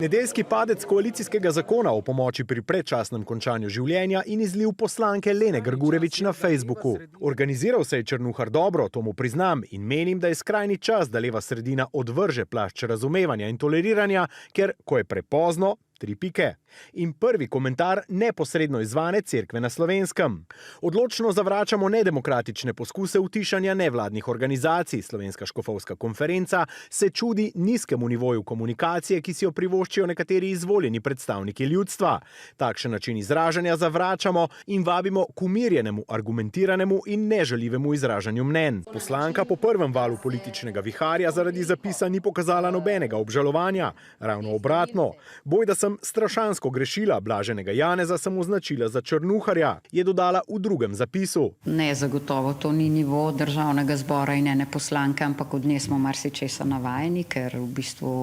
Nedeljski padec koalicijskega zakona o pomoči pri predčasnem končanju življenja in izliv poslanke Lene Grgurevič na Facebooku. Organiziral se je Črnuhar dobro, to mu priznam, in menim, da je skrajni čas, da leva sredina odvrže plašč razumevanja in toleriranja, ker, ko je prepozno, 3 pike. In prvi komentar neposredno izvane Cerkve na Slovenskem. Odločno zavračamo nedemokratične poskuse utišanja nevladnih organizacij. Slovenska škofovska konferenca se čudi nizkemu nivoju komunikacije, ki si jo privoščijo nekateri izvoljeni predstavniki ljudstva. Takšen način izražanja zavračamo in vabimo k umirjenemu, argumentiranemu in nežaljivemu izražanju mnenj. Poslanka po prvem valu političnega viharja zaradi zapisa ni pokazala nobenega obžalovanja. Ravno obratno. Bojda sem strašansko grešila, blaženega Janeza sem označila za Črnuharja, je dodala v drugem zapisu. Ne, zagotovo to ni nivo državnega zbora in ene poslanke, ampak od nje smo marsičesa navajeni, ker v bistvu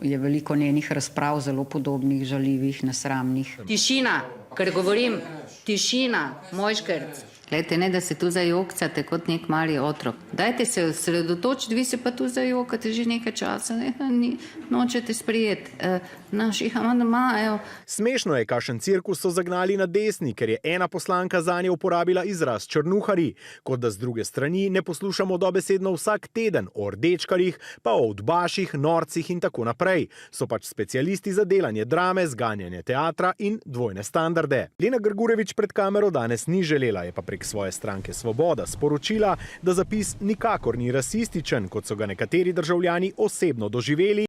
je veliko njenih razprav zelo podobnih, žaljivih, nesramnih. Tišina, ker govorim, tišina, moj škrc. Glejte, ne da se tu zajokcate kot nek mali otrok. Dajte se osredotočiti, vi se pa tu zajokate že nekaj časa, nočete sprijeti naših amandmajev. Smešno je, kakšen cirkus so zagnali na desni, ker je ena poslanka zanje uporabila izraz črnuhari, kot da z druge strani ne poslušamo dobesedno vsak teden o rdečkarjih, pa o udbaših, norcih in tako naprej. So pač specialisti za delanje drame, zganjanje teatra in dvojne standarde. Lena Grgurevič pred kamero danes ni želela, je pa prek svoje stranke Svoboda sporočila, da zapis nikakor ni rasističen, kot so ga nekateri državljani osebno doživeli.